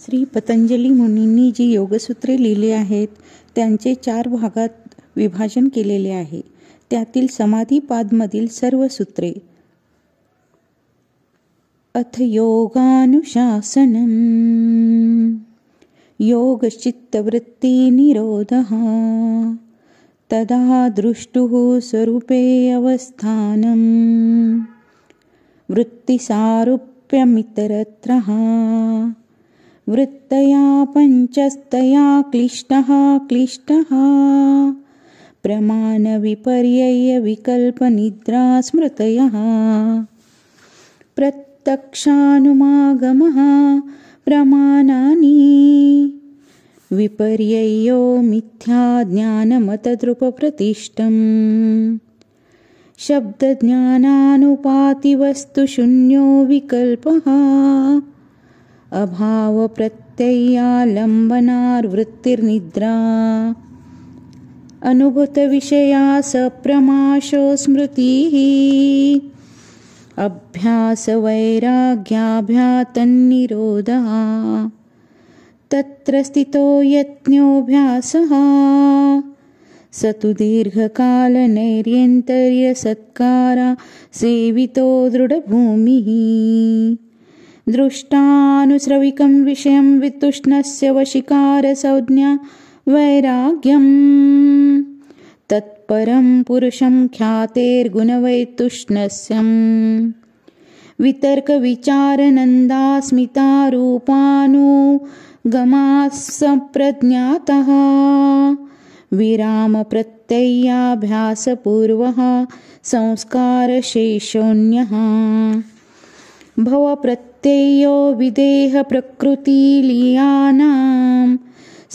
श्री पतंजली मुनींनी जी योगसूत्रे लिहिली आहेत त्यांचे 4 भागात विभाजन केलेले आहे. त्यातील समाधीपादमधील सर्व सूत्रे. अथ योगानुशासनम्. योगश्चित्तवृत्ति निरोधः तदा दृष्टुः स्वरूपे अवस्थानम् वृत्तिसारूप्यमितरत्रः वृत्तया पञ्चस्तया क्लिष्टः प्रमाणविपर्ययविकल्पनिद्रा स्मृतयः प्रत्यक्षानुमागमः प्रमाणानि विपर्ययो मिथ्या ज्ञानमतद्रुपप्रतिष्ठम् शब्दज्ञानानुपातिवस्तुशून्यो विकल्पः अभावप्रत्ययालम्बनार्वृत्तिर्निद्रा अनुभूतविषया सप्रमाशो स्मृतिः अभ्यासवैराग्याभ्यातन्निरोधः तत्र स्थितो यत्नोऽभ्यासः स तु दीर्घकालनैर्यन्तर्यसत्कारा सेवितो दृढभूमिः दृष्टानुश्रविकं विषयं वितुष्णस्य वशीकारसंज्ञा वैराग्यम् तत्परं पुरुषं ख्यातेर्गुणवैतुष्णस्यम् वितर्कविचारनन्दास्मितारूपानुगमास्सप्रज्ञातः विरामप्रत्ययाभ्यासपूर्वः संस्कारशेषोऽन्यः भवप्रत्ययो विदेहप्रकृतिलीयानां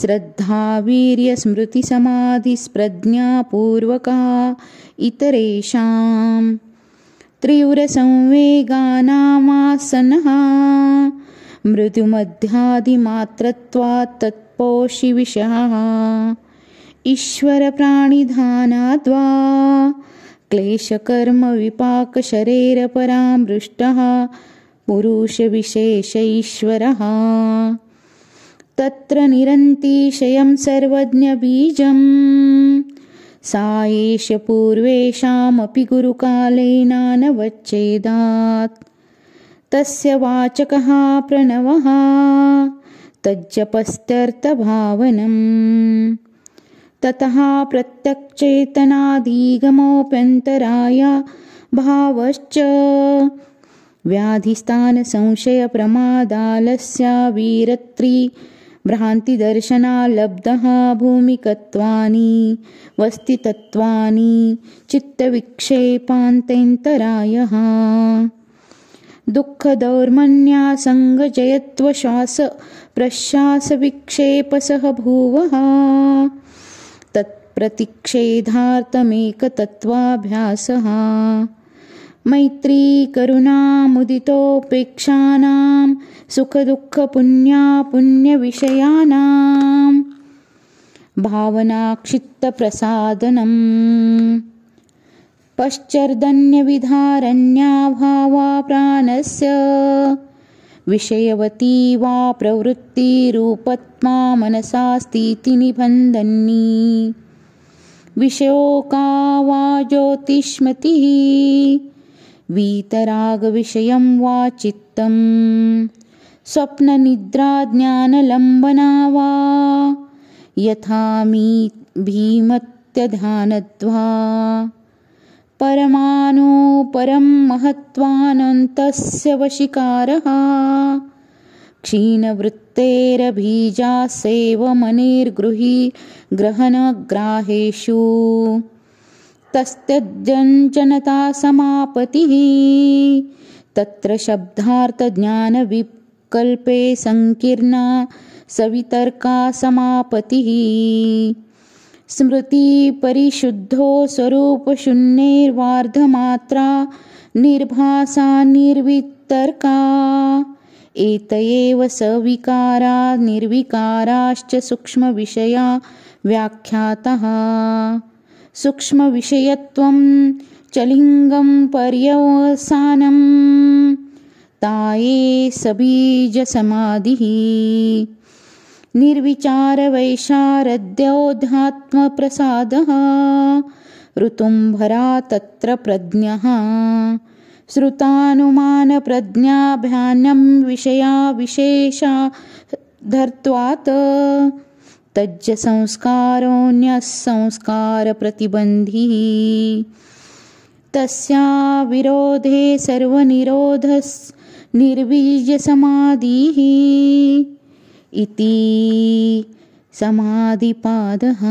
श्रद्धावीर्यस्मृतिसमाधिस्प्रज्ञापूर्वका इतरेषां त्रियुरसंवेगानामासनः मृदुमध्यादिमात्रत्वात् तत्पोषिविषः ईश्वरप्राणिधानाद्वा क्लेशकर्मविपाकशरीरपरामृष्टः पुरुषविशेष ईश्वरः तत्र निरतिशयं सर्वज्ञबीजं सा एष पूर्वेषामपि गुरुकालेनानवच्छेदात् तस्य वाचकः प्रणवः तज्जपस्तर्थभावनम् ततः प्रत्यक्षचेतनाधिगमोऽप्यन्तराय भावश्च व्याधिस्थानसंशयप्रमादालस्याविरत्रि भ्रान्तिदर्शनाल्लब्धः भूमिकत्वानि वस्तितत्वानि चित्तविक्षेपान्तेन्तरायः दुःखदौर्मन्यासङ्गजयत्वश्वास प्रश्वासविक्षेपसह भुवः तत्प्रतिषेधार्थमेकतत्त्वाभ्यासः मैत्री करुणामुदितोपेक्षानां सुखदुःखपुण्यापुण्यविषयाणां भावनाक्षित्तप्रसादनम् पश्चर्दन्यविधारण्याभावा प्राणस्य विषयवती वा प्रवृत्तिरूपत्मा मनसा स्थितिनिबन्धनी विषयोका वा ज्योतिष्मतिः वीतरागविषयं वा चित्तं स्वप्ननिद्राज्ञानलम्बना वा यथा भीमत्यध्यानद्वा परमाणु परं महत्त्वानन्तस्य वशीकारः क्षीणवृत्तेरभीजासेवमनिर्गृहीग्रहणग्राहेषु तस्त्यज्जनता समापतिः तत्र शब्दार्थज्ञानविकल्पे संकीर्णा सवितर्का समापतिः स्मृतिपरिशुद्धो स्वरूपशून्यैर्वार्धमात्रा निर्भासा निर्वितर्का एतयेव सविकारा निर्विकाराश्च सूक्ष्मविषया व्याख्यातः सूक्ष्मविषयत्वं च लिङ्गं पर्यवसानं ताये सबीज समाधिः निर्विचारवैशारद्योध्यात्मप्रसादः ऋतुम्भरा तत्र प्रज्ञः श्रुतानुमानप्रज्ञाभ्यानं विषया विशेषा धर्त्वात् तज्ज संस्कारोऽन्यः संस्कारप्रतिबन्धिः तस्या विरोधे सर्वनिरोधस्निर्वीर्यसमाधिः इति समाधिपादः।